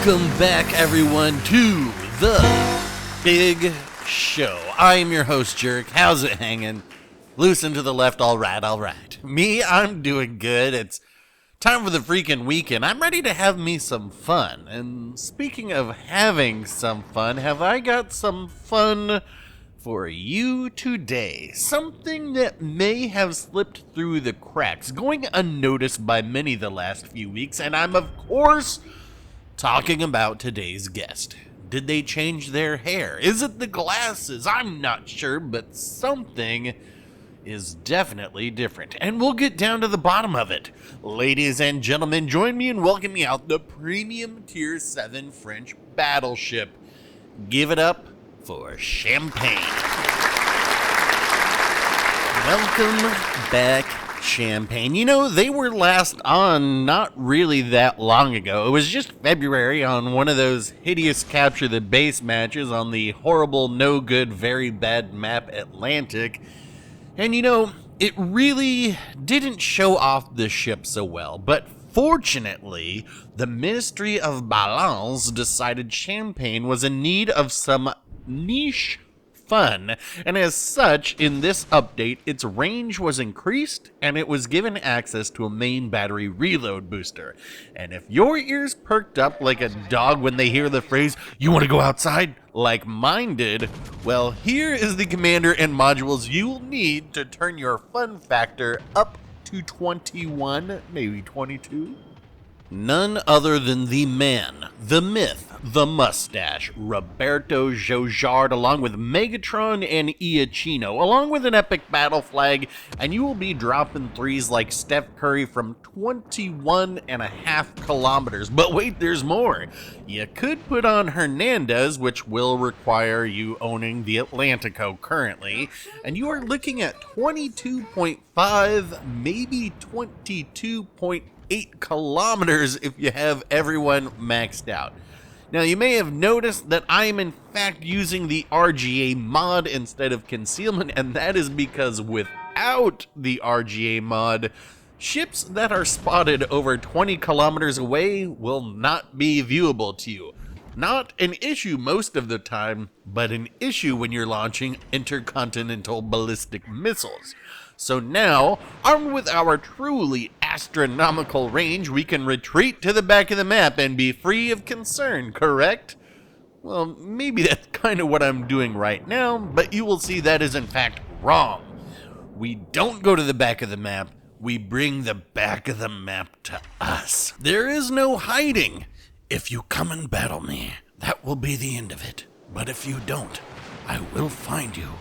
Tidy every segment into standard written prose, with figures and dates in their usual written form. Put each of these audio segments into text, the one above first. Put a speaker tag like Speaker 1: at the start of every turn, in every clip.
Speaker 1: Welcome back, everyone, to the Big Show. I am your host, Jerk. How's it hanging? Loose and to the left, all right. Me, I'm doing good. It's time for the freaking weekend. I'm ready to have me some fun. And speaking of having some fun, have I got some fun for you today? Something that may have slipped through the cracks, going unnoticed by many the last few weeks, and I'm, of course, talking about today's guest. Did they change their hair? Is it the glasses? I'm not sure, but something is definitely different. And we'll get down to the bottom of it. Ladies and gentlemen, join me in welcoming out the Premium Tier 7 French battleship. Give it up for Champagne. Welcome back, Champagne. You know, they were last on not really that long ago. It was just February on one of those hideous capture the base matches on the horrible, no good, very bad map Atlantic. And you know, it really didn't show off the ship so well, but fortunately, the Ministry of Balance decided Champagne was in need of some niche fun, and as such, in this update, its range was increased, and it was given access to a main battery reload booster. And if your ears perked up like a dog when they hear the phrase, "You want to go outside?" like mine did, well, here is the commander and modules you'll need to turn your fun factor up to 21, maybe 22. None other than the man, the myth, the mustache, Roberto Jojard, along with Megatron and Iachino, along with an epic battle flag, and you will be dropping threes like Steph Curry from 21.5 kilometers. But wait, there's more. You could put on Hernandez, which will require you owning the Atlantico currently, and you are looking at 22.5, maybe 22.8 kilometers if you have everyone maxed out. Now, you may have noticed that I am in fact using the RGA mod instead of concealment, and that is because without the RGA mod, ships that are spotted over 20 kilometers away will not be viewable to you. Not an issue most of the time, but an issue when you're launching intercontinental ballistic missiles. So now, armed with our truly astronomical range, we can retreat to the back of the map and be free of concern, correct? Well, maybe that's kind of what I'm doing right now, but you will see that is in fact wrong. We don't go to the back of the map, we bring the back of the map to us. There is no hiding. If you come and battle me, that will be the end of it. But if you don't, I will find you,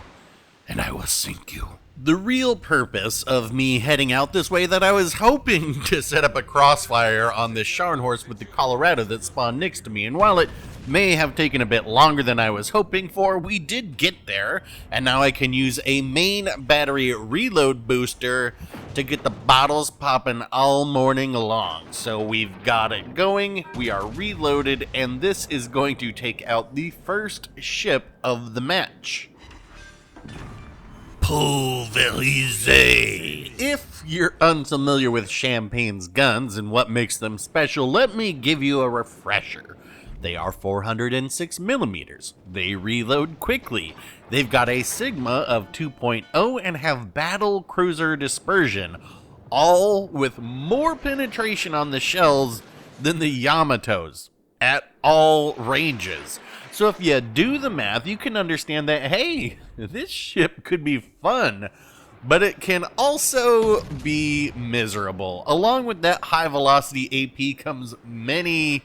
Speaker 1: and I will sink you. The real purpose of me heading out this way that I was hoping to set up a crossfire on this Scharnhorst with the Colorado that spawned next to me, and while it may have taken a bit longer than I was hoping for, we did get there, and now I can use a main battery reload booster to get the bottles popping all morning long. So we've got it going, we are reloaded, and this is going to take out the first ship of the match. Pulverisé. If you're unfamiliar with Champagne's guns and what makes them special, let me give you a refresher. They are 406 millimeters. They reload quickly. They've got a Sigma of 2.0 and have battle cruiser dispersion, all with more penetration on the shells than the Yamatos at all ranges. So if you do the math, you can understand that, hey, this ship could be fun, but it can also be miserable. Along with that high velocity AP comes many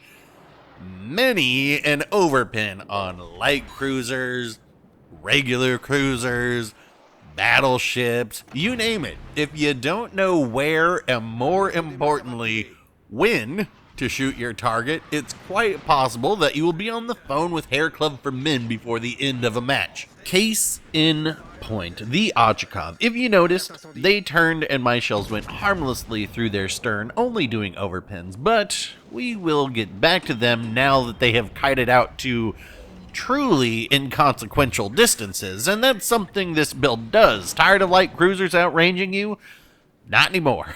Speaker 1: an overpin on light cruisers, regular cruisers, battleships, you name it. If you don't know where and more importantly, when to shoot your target, it's quite possible that you will be on the phone with Hair Club for Men before the end of a match. Case in point, the Ochakov. If you noticed, they turned and my shells went harmlessly through their stern, only doing overpins, but we will get back to them now that they have kited out to truly inconsequential distances, and that's something this build does. Tired of light cruisers outranging you? Not anymore.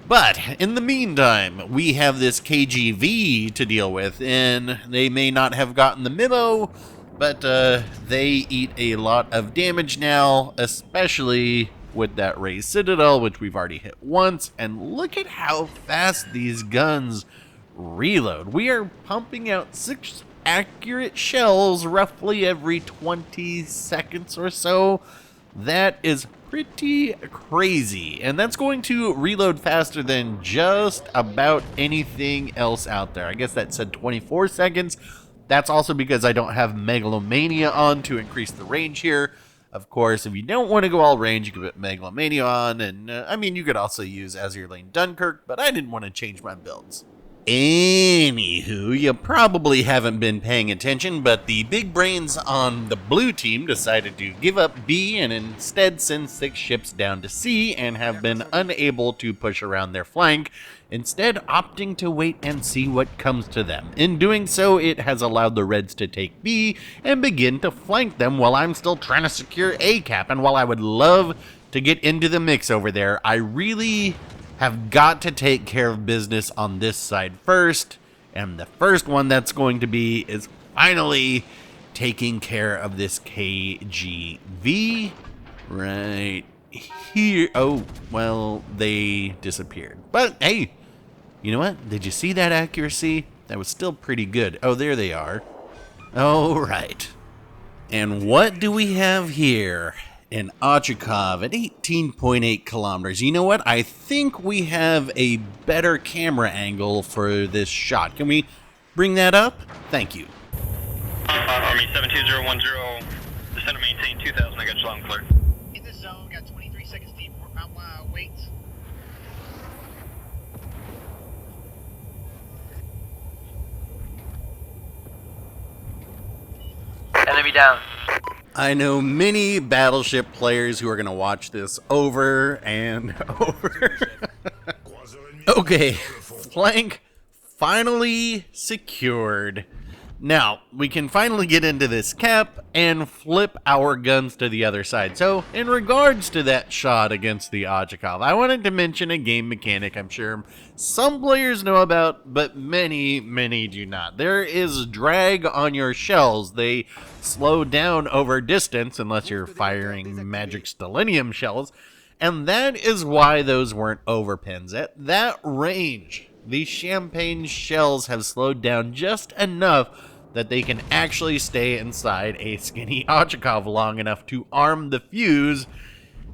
Speaker 1: But in the meantime, we have this KGV to deal with, and they may not have gotten the memo, but they eat a lot of damage now, especially with that raised citadel, which we've already hit once. And look at how fast these guns reload. We are pumping out 6 accurate shells roughly every 20 seconds or so. That is pretty crazy, and that's going to reload faster than just about anything else out there. I guess that said 24 seconds. That's also because I don't have Megalomania on to increase the range here. Of course, if you don't want to go all range, you can put Megalomania on, and I mean, you could also use Azure Lane Dunkirk, but I didn't want to change my builds. Anywho, you probably haven't been paying attention, but the big brains on the blue team decided to give up B and instead send 6 ships down to C and have been unable to push around their flank, instead opting to wait and see what comes to them. In doing so, it has allowed the Reds to take B and begin to flank them while I'm still trying to secure A cap. And while I would love to get into the mix over there, I really have got to take care of business on this side first, and the first one that's going to be is finally taking care of this KGV right here. Oh, well, they disappeared. But hey, you know what? Did you see that accuracy? That was still pretty good. Oh, there they are. All right. And what do we have here? An Ochakov at 18.8 kilometers. You know what? I think we have a better camera angle for this shot. Can we bring that up? Thank you.
Speaker 2: Army 72010, descend to maintain 2000, I got you loud and clear.
Speaker 3: In this zone, got 23 seconds deep, wait.
Speaker 4: Enemy down.
Speaker 1: I know many Battleship players who are going to watch this over and over. Okay, flank finally secured. Now, we can finally get into this cap and flip our guns to the other side. So, in regards to that shot against the Ochakov, I wanted to mention a game mechanic I'm sure some players know about, but many do not. There is drag on your shells. They slow down over distance unless you're firing magic stellinium shells, and that is why those weren't overpins. At that range, these champagne shells have slowed down just enough that they can actually stay inside a skinny Ochakov long enough to arm the fuse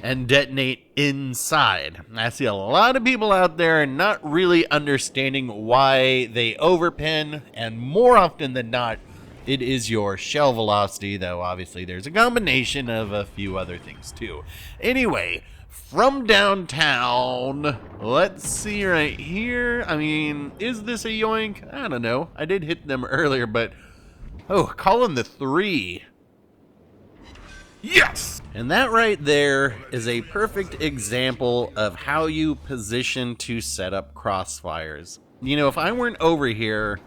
Speaker 1: and detonate inside. I see a lot of people out there not really understanding why they overpin, and more often than not, it is your shell velocity, though obviously there's a combination of a few other things too. Anyway, from downtown, let's see right here. I mean, is this a yoink? I don't know. I did hit them earlier, but oh, calling the 3. Yes! And that right there is a perfect example of how you position to set up crossfires. You know, if I weren't over here,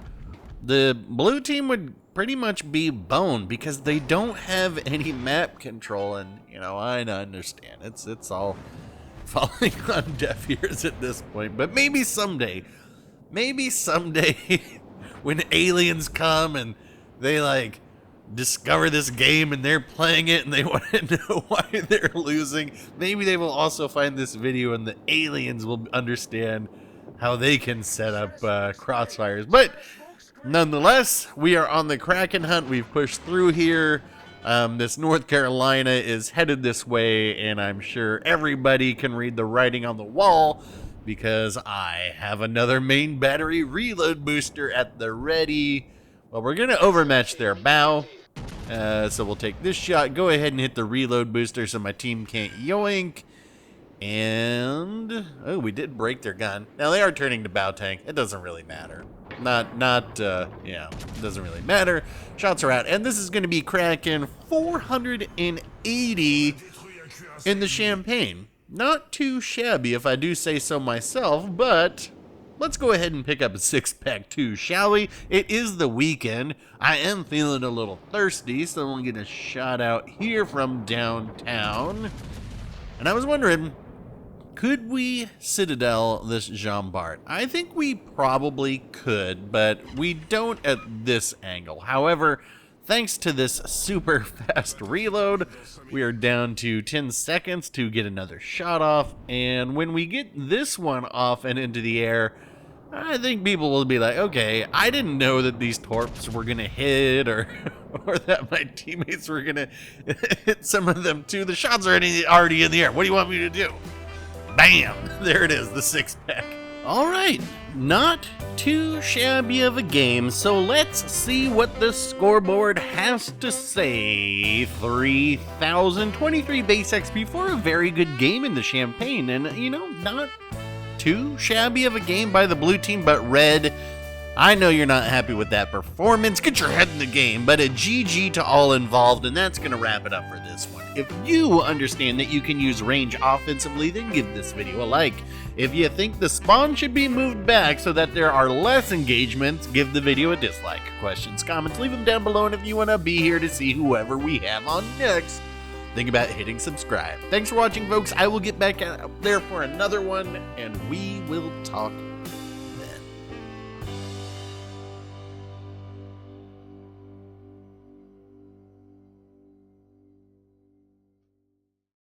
Speaker 1: the blue team would pretty much be boned because they don't have any map control, and you know, I understand it's all falling on deaf ears at this point, but maybe someday when aliens come and they like discover this game and they're playing it and they want to know why they're losing, maybe they will also find this video and the aliens will understand how they can set up crossfires. But nonetheless, we are on the Kraken hunt. We've pushed through here. This North Carolina is headed this way, and I'm sure everybody can read the writing on the wall because I have another main battery reload booster at the ready. Well, we're going to overmatch their bow, so we'll take this shot, go ahead and hit the reload booster so my team can't yoink. And oh, we did break their gun. Now they are turning to bow tank. It doesn't really matter. Yeah, it doesn't really matter. Shots are out, and this is going to be Kraken 480 in the Champagne. Not too shabby, if I do say so myself, but let's go ahead and pick up a 6-pack too, shall we? It is the weekend. I am feeling a little thirsty, so I'm going to get a shot out here from downtown. And I was wondering, Could we Citadel this Jean Bart? I think we probably could, but we don't at this angle. However, thanks to this super fast reload, we are down to 10 seconds to get another shot off, and when we get this one off and into the air, I think people will be like, okay, I didn't know that these torps were going to hit, or that my teammates were going to hit some of them too. The shots are already in the air. What do you want me to do? Bam! There it is, the six-pack. All right, not too shabby of a game, so let's see what the scoreboard has to say. 3,023 base XP for a very good game in the Champagne, and, you know, not too shabby of a game by the blue team, but red, I know you're not happy with that performance. Get your head in the game, but a GG to all involved, and that's going to wrap it up for this one. If you understand that you can use range offensively, then give this video a like. If you think the spawn should be moved back so that there are less engagements, give the video a dislike. Questions, comments, leave them down below, and if you want to be here to see whoever we have on next, think about hitting subscribe. Thanks for watching, folks. I will get back out there for another one, and we will talk